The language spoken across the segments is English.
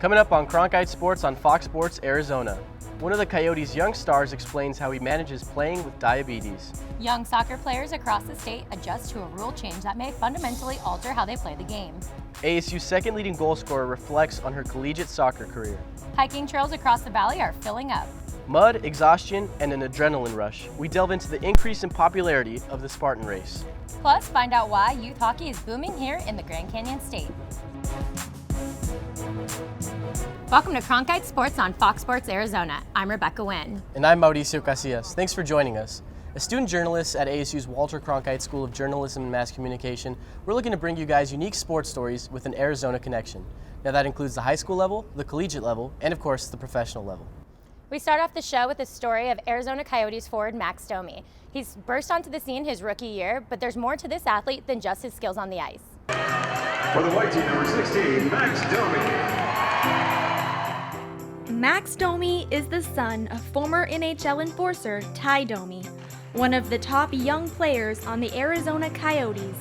Coming up on Cronkite Sports on Fox Sports Arizona. One of the Coyotes' young stars explains how he manages playing with diabetes. Young soccer players across the state adjust to a rule change that may fundamentally alter how they play the game. ASU's second leading goal scorer reflects on her collegiate soccer career. Hiking trails across the valley are filling up. Mud, exhaustion, and an adrenaline rush. We delve into the increase in popularity of the Spartan Race. Plus, find out why youth hockey is booming here in the Grand Canyon State. Welcome to Cronkite Sports on Fox Sports Arizona. I'm Rebecca Wynn. And I'm Mauricio Casillas. Thanks for joining us. As student journalists at ASU's Walter Cronkite School of Journalism and Mass Communication, we're looking to bring you guys unique sports stories with an Arizona connection. Now that includes the high school level, the collegiate level, and of course the professional level. We start off the show with the story of Arizona Coyotes forward Max Domi. He's burst onto the scene his rookie year, but there's more to this athlete than just his skills on the ice. For the white team, number 16, Max Domi. Max Domi is the son of former NHL enforcer Ty Domi, one of the top young players on the Arizona Coyotes,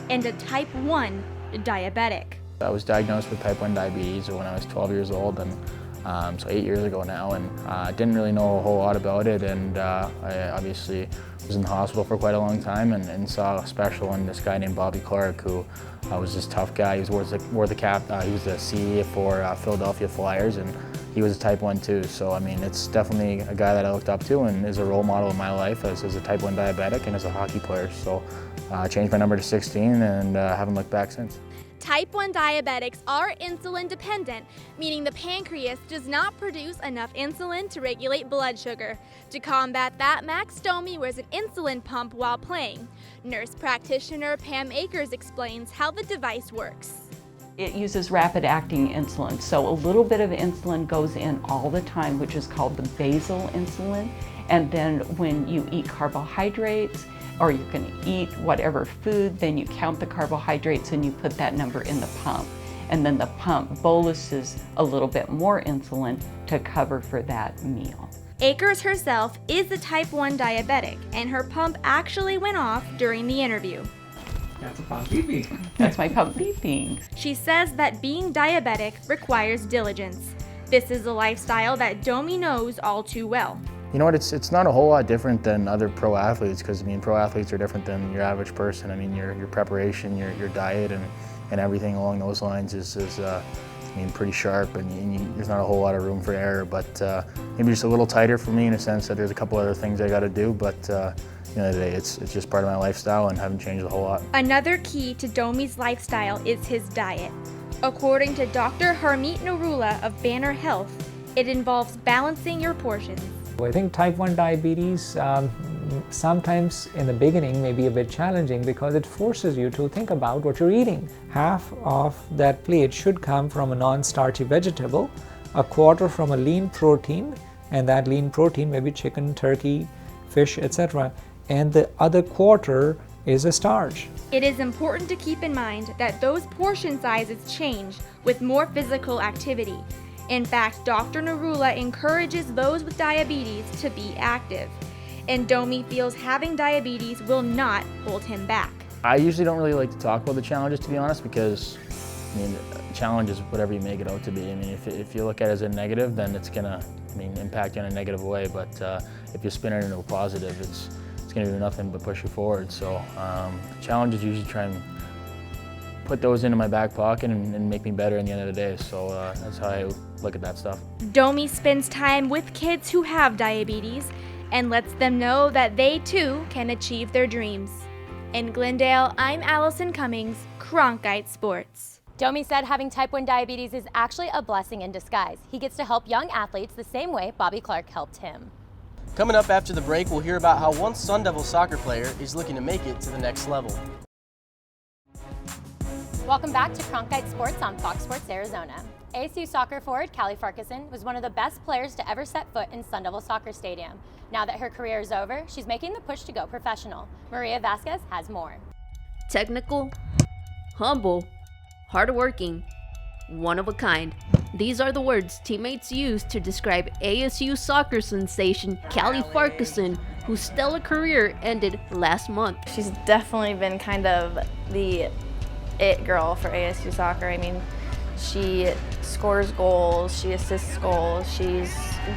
and a type 1 diabetic. I was diagnosed with type 1 diabetes when I was 12 years old, and so 8 years ago now, and I didn't really know a whole lot about it, and I obviously was in the hospital for quite a long time and saw a special in this guy named Bobby Clark, who was this tough guy. He wore the cap. He was the CE for Philadelphia Flyers, and he was a type 1 too. So I mean, it's definitely a guy that I looked up to and is a role model in my life as a type 1 diabetic and as a hockey player. So I changed my number to 16 and haven't looked back since. Type 1 diabetics are insulin dependent, meaning the pancreas does not produce enough insulin to regulate blood sugar. To combat that, Max Domi wears an insulin pump while playing. Nurse practitioner Pam Akers explains how the device works. It uses rapid-acting insulin, so a little bit of insulin goes in all the time, which is called the basal insulin. And then when you eat carbohydrates, or you can eat whatever food, then you count the carbohydrates and you put that number in the pump. And then the pump boluses a little bit more insulin to cover for that meal. Akers herself is a type 1 diabetic, and her pump actually went off during the interview. That's a pump beeping. That's my pump beeping. She says that being diabetic requires diligence. This is a lifestyle that Domi knows all too well. You know what, it's not a whole lot different than other pro athletes, because I mean, pro athletes are different than your average person. I mean, your preparation, your diet, and everything along those lines is I mean, pretty sharp, and there's not a whole lot of room for error, but maybe just a little tighter for me in a sense that there's a couple other things I got to do, but at the end of the day, it's just part of my lifestyle and haven't changed a whole lot. Another key to Domi's lifestyle is his diet. According to Dr. Harmeet Narula of Banner Health, it involves balancing your portions. I think type 1 diabetes sometimes in the beginning may be a bit challenging because it forces you to think about what you're eating. Half of that plate should come from a non-starchy vegetable, a quarter from a lean protein, and that lean protein may be chicken, turkey, fish, etc. And the other quarter is a starch. It is important to keep in mind that those portion sizes change with more physical activity. In fact, Dr. Narula encourages those with diabetes to be active, and Domi feels having diabetes will not hold him back. I usually don't really like to talk about the challenges, to be honest, because I mean, challenge is whatever you make it out to be. I mean, if you look at it as a negative, then it's gonna impact you in a negative way. But if you spin it into a positive, it's gonna do nothing but push you forward. So challenges usually try and put those into my back pocket and make me better in the end of the day. So that's how I look at that stuff. Domi spends time with kids who have diabetes and lets them know that they too can achieve their dreams. In Glendale, I'm Allison Cummings, Cronkite Sports. Domi said having type 1 diabetes is actually a blessing in disguise. He gets to help young athletes the same way Bobby Clark helped him. Coming up after the break, we'll hear about how one Sun Devil soccer player is looking to make it to the next level. Welcome back to Cronkite Sports on Fox Sports Arizona. ASU soccer forward Callie Parkinson was one of the best players to ever set foot in Sun Devil Soccer Stadium. Now that her career is over, she's making the push to go professional. Maria Vasquez has more. Technical, humble, hardworking, one of a kind. These are the words teammates use to describe ASU soccer sensation Callie Farquharson, whose stellar career ended last month. She's definitely been kind of the it girl for ASU soccer. I mean, she scores goals, she assists goals, she's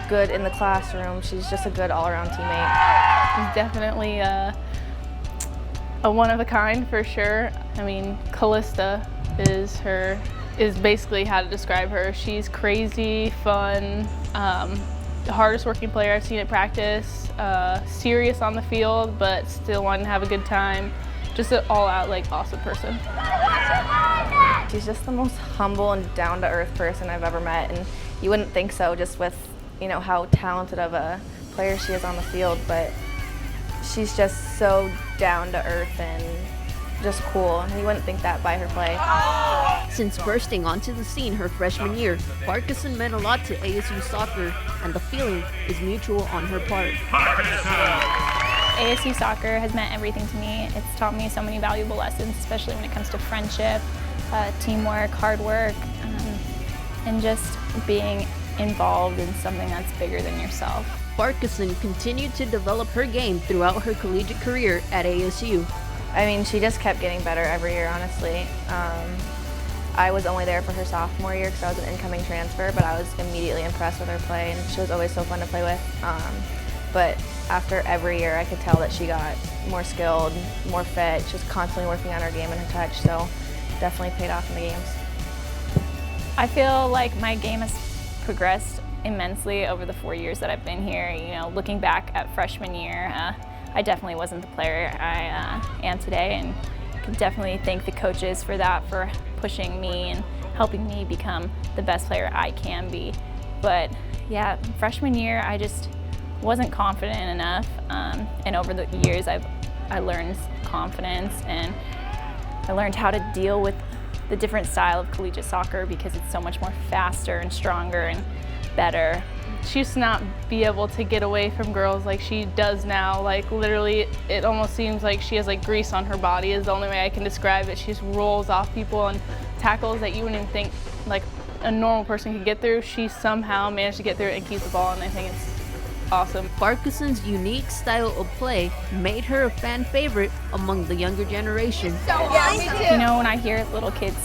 good in the classroom, she's just a good all-around teammate. She's definitely a one of a kind for sure. I mean, Callista is basically how to describe her. She's crazy, fun, the hardest working player I've seen at practice, serious on the field, but still wanting to have a good time. Just an all-out, like, awesome person. She's just the most humble and down-to-earth person I've ever met, and you wouldn't think so just with, you know, how talented of a player she is on the field, but she's just so down-to-earth and just cool, and you wouldn't think that by her play. Since bursting onto the scene her freshman year, Parkinson meant a lot to ASU soccer, and the feeling is mutual on her part. ASU soccer has meant everything to me. It's taught me so many valuable lessons, especially when it comes to friendship, teamwork, hard work, and just being involved in something that's bigger than yourself. Parkinson continued to develop her game throughout her collegiate career at ASU. I mean, she just kept getting better every year, honestly. I was only there for her sophomore year because I was an incoming transfer, but I was immediately impressed with her play, and she was always so fun to play with. But after every year, I could tell that she got more skilled, more fit. She was constantly working on her game and her touch, so definitely paid off in the games. I feel like my game has progressed immensely over the 4 years that I've been here. You know, looking back at freshman year, I definitely wasn't the player I am today, and I can definitely thank the coaches for that, for pushing me and helping me become the best player I can be. But yeah, freshman year, I just wasn't confident enough, and over the years I learned confidence, and I learned how to deal with the different style of collegiate soccer because it's so much more faster and stronger and better. She used to not be able to get away from girls like she does now. Like, literally, it almost seems like she has like grease on her body is the only way I can describe it. She just rolls off people and tackles that you wouldn't even think like a normal person could get through. She somehow managed to get through it and keep the ball, and I think it's awesome. Parkinson's unique style of play made her a fan favorite among the younger generation. You know, when I hear little kids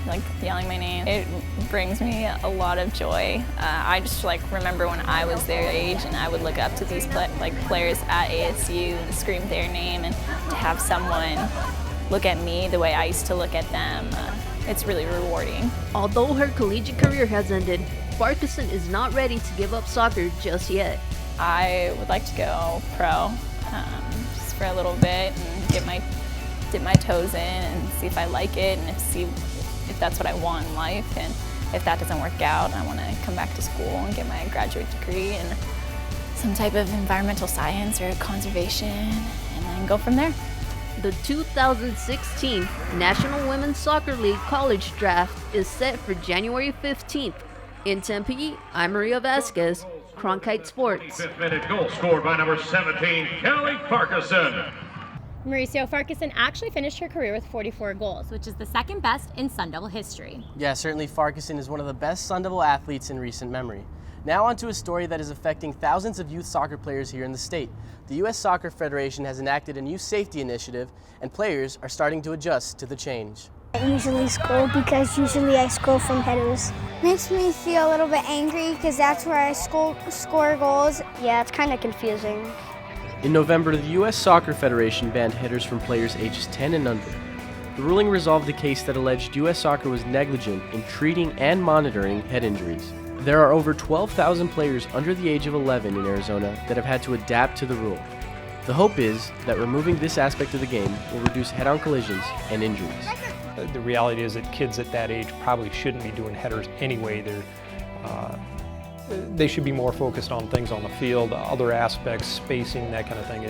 like yelling my name, it brings me a lot of joy. I just like remember when I was their age and I would look up to these players at ASU and scream their name, and to have someone look at me the way I used to look at them, it's really rewarding. Although her collegiate career has ended, Parkinson is not ready to give up soccer just yet. I would like to go pro, just for a little bit and dip my toes in and see if I like it, and see if that's what I want in life. And if that doesn't work out, I want to come back to school and get my graduate degree in some type of environmental science or conservation, and then go from there. The 2016 National Women's Soccer League College Draft is set for January 15th. In Tempe, I'm Maria Vasquez, Cronkite Sports. 5th-minute goal scored by number 17, Callie Parkinson. Mauricio Farquharson actually finished her career with 44 goals, which is the second best in Sun Devil history. Yeah, certainly Farquharson is one of the best Sun Devil athletes in recent memory. Now on to a story that is affecting thousands of youth soccer players here in the state. The U.S. Soccer Federation has enacted a new safety initiative, and players are starting to adjust to the change. I usually score because usually I score from headers. Makes me feel a little bit angry because that's where I score goals. Yeah, it's kind of confusing. In November, the U.S. Soccer Federation banned headers from players ages 10 and under. The ruling resolved a case that alleged U.S. Soccer was negligent in treating and monitoring head injuries. There are over 12,000 players under the age of 11 in Arizona that have had to adapt to the rule. The hope is that removing this aspect of the game will reduce head-on collisions and injuries. The reality is that kids at that age probably shouldn't be doing headers anyway. They should be more focused on things on the field, other aspects, spacing, that kind of thing.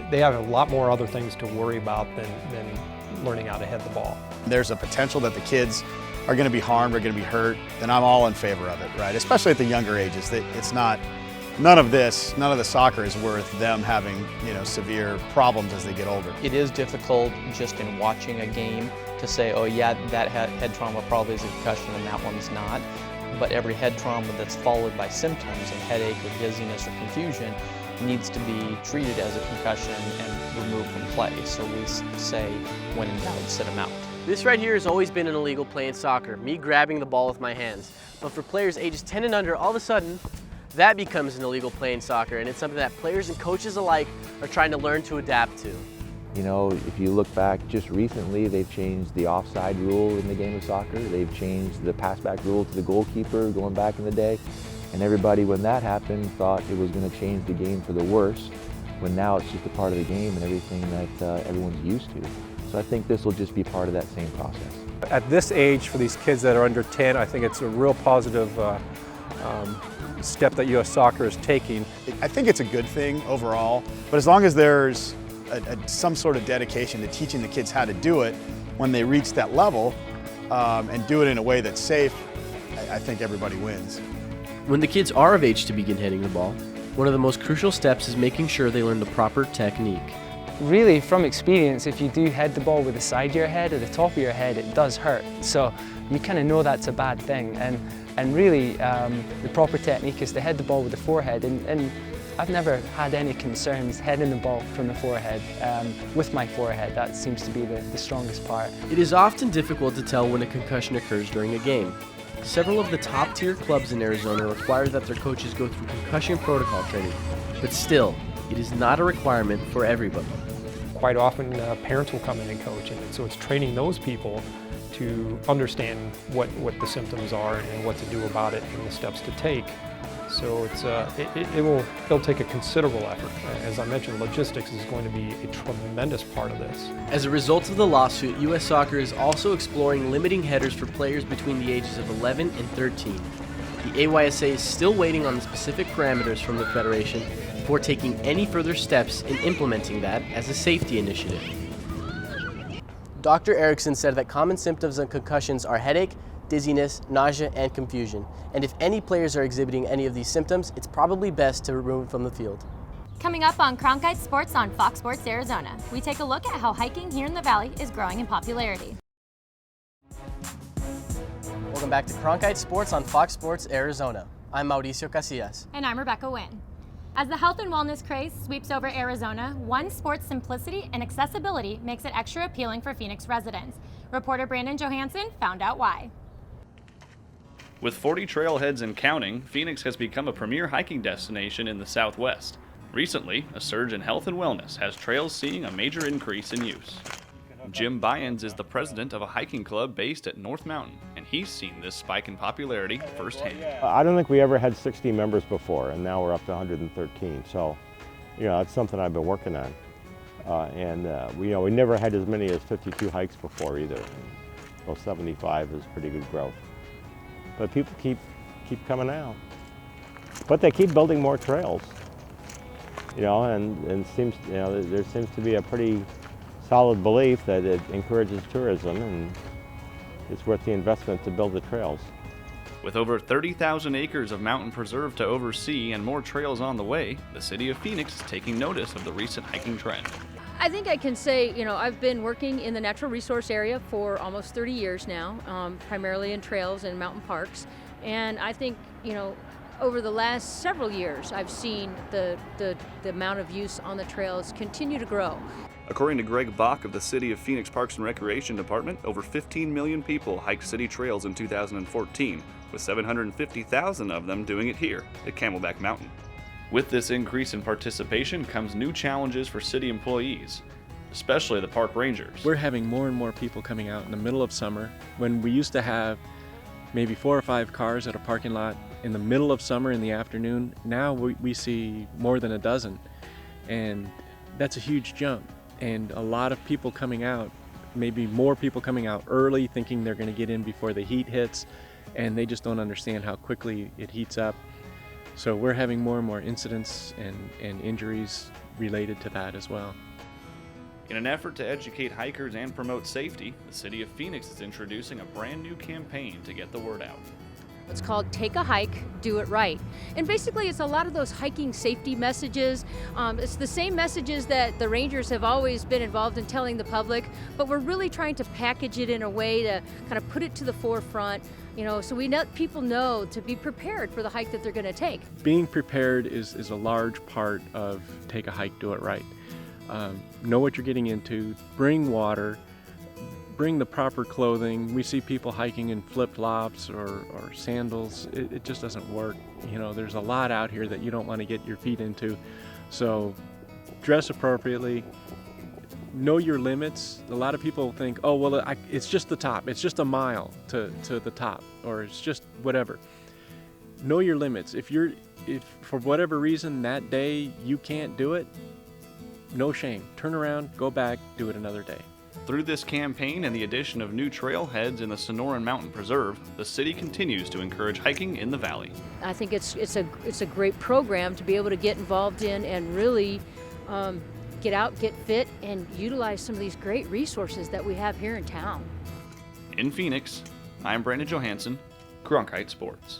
They have a lot more other things to worry about than learning how to head the ball. There's a potential that the kids are going to be harmed or going to be hurt, then I'm all in favor of it, right? Especially at the younger ages. None of the soccer is worth them having, severe problems as they get older. It is difficult just in watching a game to say, oh yeah, that head trauma probably is a concussion and that one's not. But every head trauma that's followed by symptoms of headache or dizziness or confusion needs to be treated as a concussion and removed from play. So we say, when in doubt, sit them out. This right here has always been an illegal play in soccer, me grabbing the ball with my hands. But for players ages 10 and under, all of a sudden, that becomes an illegal play in soccer, and it's something that players and coaches alike are trying to learn to adapt to. You know, if you look back just recently, they've changed the offside rule in the game of soccer. They've changed the pass-back rule to the goalkeeper going back in the day. And everybody, when that happened, thought it was going to change the game for the worse, when now it's just a part of the game and everything that everyone's used to. So I think this will just be part of that same process. At this age, for these kids that are under 10, I think it's a real positive step that U.S. Soccer is taking. I think it's a good thing overall, but as long as there's some sort of dedication to teaching the kids how to do it when they reach that level and do it in a way that's safe, I think everybody wins. When the kids are of age to begin hitting the ball, one of the most crucial steps is making sure they learn the proper technique. Really, from experience, if you do head the ball with the side of your head or the top of your head, it does hurt. So you kind of know that's a bad thing. And really, the proper technique is to head the ball with the forehead. And I've never had any concerns heading the ball from the forehead. With my forehead, that seems to be the strongest part. It is often difficult to tell when a concussion occurs during a game. Several of the top-tier clubs in Arizona require that their coaches go through concussion protocol training, but still, it is not a requirement for everybody. Quite often, parents will come in and coach, and so it's training those people to understand what the symptoms are and what to do about it and the steps to take. So it'll take a considerable effort. As I mentioned, logistics is going to be a tremendous part of this. As a result of the lawsuit, U.S. Soccer is also exploring limiting headers for players between the ages of 11 and 13. The AYSA is still waiting on the specific parameters from the Federation before taking any further steps in implementing that as a safety initiative. Dr. Erickson said that common symptoms of concussions are headache, dizziness, nausea, and confusion. And if any players are exhibiting any of these symptoms, it's probably best to remove them from the field. Coming up on Cronkite Sports on Fox Sports Arizona, we take a look at how hiking here in the Valley is growing in popularity. Welcome back to Cronkite Sports on Fox Sports Arizona. I'm Mauricio Casillas. And I'm Rebecca Wynn. As the health and wellness craze sweeps over Arizona, one sport's simplicity and accessibility makes it extra appealing for Phoenix residents. Reporter Brandon Johansson found out why. With 40 trailheads and counting, Phoenix has become a premier hiking destination in the Southwest. Recently, a surge in health and wellness has trails seeing a major increase in use. Jim Byans is the president of a hiking club based at North Mountain, and he's seen this spike in popularity firsthand. I don't think we ever had 60 members before, and now we're up to 113. So, that's something I've been working on. We never had as many as 52 hikes before either. Well, 75 is pretty good growth. But people keep coming out. But they keep building more trails. And seems there seems to be a pretty solid belief that it encourages tourism and it's worth the investment to build the trails. With over 30,000 acres of mountain preserve to oversee and more trails on the way, the city of Phoenix is taking notice of the recent hiking trend. I think I can say, I've been working in the natural resource area for almost 30 years now, primarily in trails and mountain parks. And I think, over the last several years, I've seen the amount of use on the trails continue to grow. According to Greg Bach of the City of Phoenix Parks and Recreation Department, over 15 million people hiked city trails in 2014, with 750,000 of them doing it here at Camelback Mountain. With this increase in participation comes new challenges for city employees, especially the park rangers. We're having more and more people coming out in the middle of summer. When we used to have maybe 4 or 5 cars at a parking lot in the middle of summer in the afternoon, now we see more than a dozen. And that's a huge jump. And a lot of people coming out, maybe more people coming out early, thinking they're going to get in before the heat hits, and they just don't understand how quickly it heats up. So we're having more and more incidents and injuries related to that as well. In an effort to educate hikers and promote safety, the City of Phoenix is introducing a brand new campaign to get the word out. It's called Take a Hike, Do It Right. And basically it's a lot of those hiking safety messages. It's the same messages that the Rangers have always been involved in telling the public, but we're really trying to package it in a way to kind of put it to the forefront, so we let people know to be prepared for the hike that they're going to take. Being prepared is a large part of Take a Hike, Do It Right. Know what you're getting into, bring water, bring the proper clothing. We see people hiking in flip-flops or sandals. It just doesn't work. You know, there's a lot out here that you don't want to get your feet into. So dress appropriately, know your limits. A lot of people think, oh, well, it's just the top. It's just a mile to the top, or it's just whatever. Know your limits. If for whatever reason that day you can't do it, no shame. Turn around, go back, do it another day. Through this campaign and the addition of new trailheads in the Sonoran Mountain Preserve, the city continues to encourage hiking in the valley. I think it's a great program to be able to get involved in and really get out, get fit, and utilize some of these great resources that we have here in town. In Phoenix, I'm Brandon Johansson, Cronkite Sports.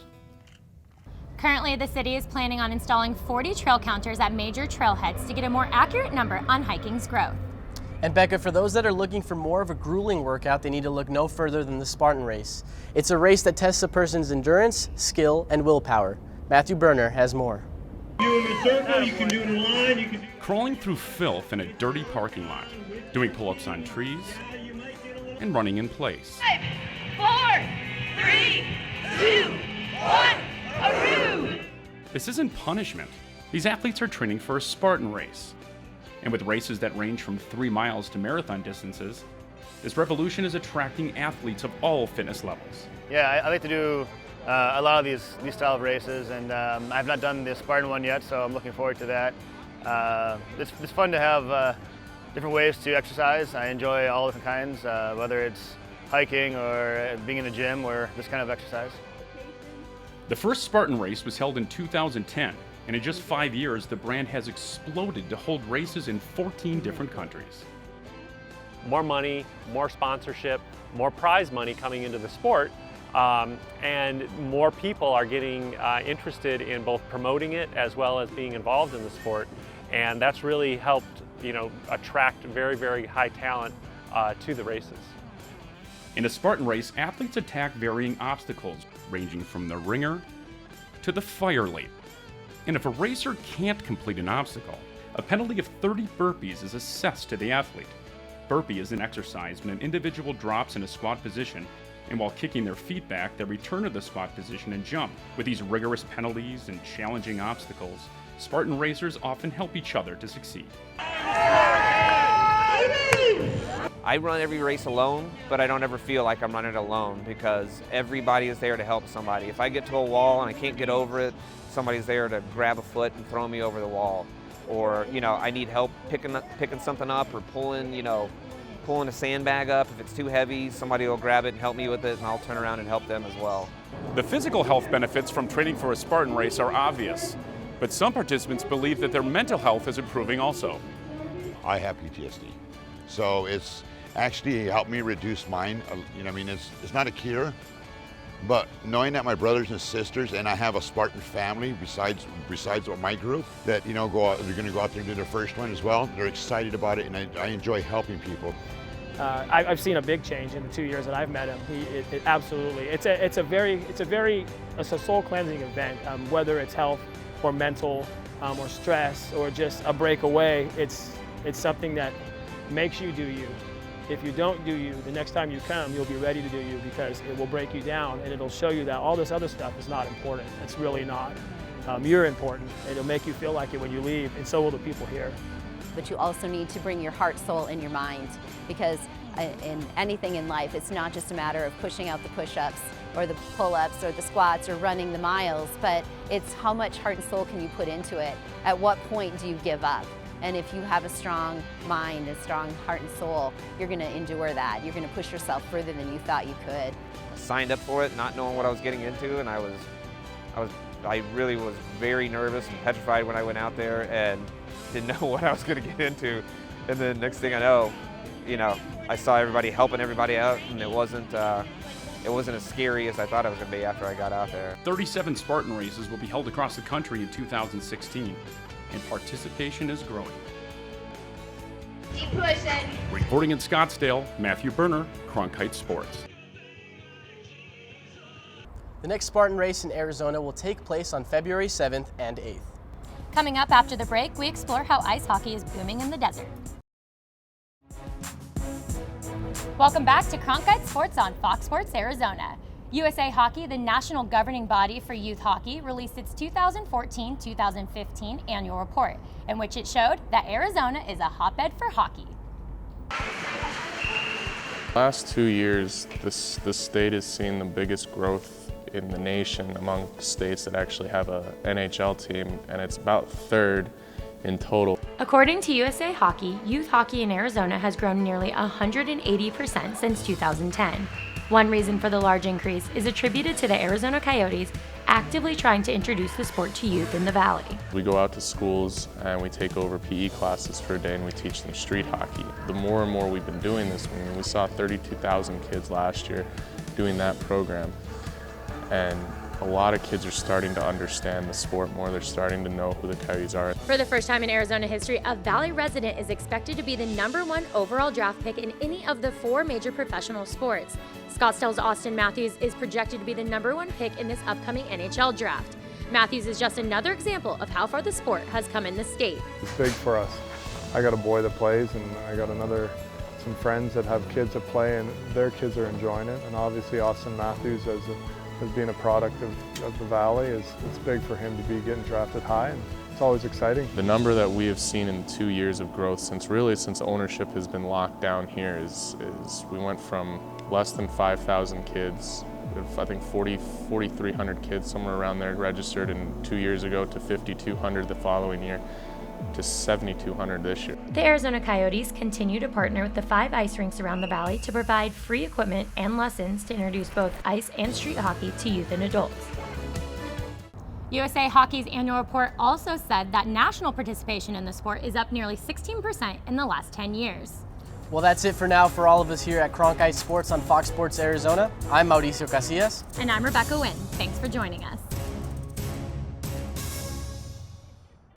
Currently, the city is planning on installing 40 trail counters at major trailheads to get a more accurate number on hiking's growth. And Becca, for those that are looking for more of a grueling workout, they need to look no further than the Spartan Race. It's a race that tests a person's endurance, skill, and willpower. Matthew Berner has more. You in a circle, you can do it in a line, you can do... Crawling through filth in a dirty parking lot, doing pull-ups on trees, and running in place. 5, 4, 3, 2, 1, hurroo! This isn't punishment. These athletes are training for a Spartan race. And with races that range from 3 miles to marathon distances, this revolution is attracting athletes of all fitness levels. Yeah, I like to do a lot of these style of races, and I've not done the Spartan one yet, so I'm looking forward to that. It's fun to have different ways to exercise. I enjoy all different kinds, whether it's hiking or being in the gym or this kind of exercise. The first Spartan race was held in 2010, and in just 5 years, the brand has exploded to hold races in 14 different countries. More money, more sponsorship, more prize money coming into the sport, and more people are getting interested in both promoting it as well as being involved in the sport, and that's really helped, attract very, very high talent to the races. In a Spartan race, athletes attack varying obstacles, ranging from the ringer to the fire lane. And if a racer can't complete an obstacle, a penalty of 30 burpees is assessed to the athlete. Burpee is an exercise when an individual drops in a squat position, and while kicking their feet back, they return to the squat position and jump. With these rigorous penalties and challenging obstacles, Spartan racers often help each other to succeed. I run every race alone, but I don't ever feel like I'm running it alone because everybody is there to help somebody. If I get to a wall and I can't get over it, somebody's there to grab a foot and throw me over the wall. Or, I need help picking something up or pulling a sandbag up. If it's too heavy, somebody will grab it and help me with it, and I'll turn around and help them as well. The physical health benefits from training for a Spartan race are obvious, but some participants believe that their mental health is improving also. I have PTSD, so it's actually helped me reduce mine. It's not a cure, but knowing that my brothers and sisters and I have a Spartan family besides my group that they're going to go out there and do their first one as well. They're excited about it, and I enjoy helping people. I've seen a big change in the 2 years that I've met him. Absolutely, it's a soul cleansing event. Whether it's health or mental or stress or just a breakaway, it's something that makes you do you. If you don't do you, the next time you come, you'll be ready to do you because it will break you down and it'll show you that all this other stuff is not important. It's really not. You're important. It'll make you feel like it when you leave, and so will the people here. But you also need to bring your heart, soul, and your mind, because in anything in life, it's not just a matter of pushing out the push-ups or the pull-ups or the squats or running the miles, but it's how much heart and soul can you put into it? At what point do you give up? And if you have a strong mind, a strong heart and soul, you're going to endure that. You're going to push yourself further than you thought you could. I signed up for it not knowing what I was getting into, and I really was very nervous and petrified when I went out there and didn't know what I was going to get into. And then next thing I know, I saw everybody helping everybody out, and it wasn't as scary as I thought it was going to be after I got out there. 37 Spartan races will be held across the country in 2016. And participation is growing. Keep pushing. Reporting in Scottsdale, Matthew Berner, Cronkite Sports. The next Spartan race in Arizona will take place on February 7th and 8th. Coming up after the break, we explore how ice hockey is booming in the desert. Welcome back to Cronkite Sports on Fox Sports Arizona. USA Hockey, the national governing body for youth hockey, released its 2014-2015 annual report, in which it showed that Arizona is a hotbed for hockey. Last 2 years, this state has seen the biggest growth in the nation among states that actually have a NHL team, and it's about third in total. According to USA Hockey, youth hockey in Arizona has grown nearly 180% since 2010. One reason for the large increase is attributed to the Arizona Coyotes actively trying to introduce the sport to youth in the Valley. We go out to schools and we take over PE classes for a day and we teach them street hockey. The more and more we've been doing this, we saw 32,000 kids last year doing that program. And a lot of kids are starting to understand the sport more. They're starting to know who the Coyotes are. For the first time in Arizona history, a Valley resident is expected to be the #1 overall draft pick in any of the 4 major professional sports. Scottsdale's Austin Matthews is projected to be the #1 pick in this upcoming NHL draft. Matthews is just another example of how far the sport has come in the state. It's big for us. I got a boy that plays, and I got some friends that have kids that play, and their kids are enjoying it. And obviously Austin Matthews, as being a product of the Valley, it's big for him to be getting drafted high, and it's always exciting. The number that we have seen in 2 years of growth since ownership has been locked down here is we went from less than 5,000 kids, I think 4,300 kids, somewhere around there, registered in 2 years ago, to 5,200 the following year, to 7,200 this year. The Arizona Coyotes continue to partner with the 5 ice rinks around the Valley to provide free equipment and lessons to introduce both ice and street hockey to youth and adults. USA Hockey's annual report also said that national participation in the sport is up nearly 16% in the last 10 years. Well, that's it for now for all of us here at Cronkite Sports on Fox Sports Arizona. I'm Mauricio Casillas. And I'm Rebecca Wynn. Thanks for joining us.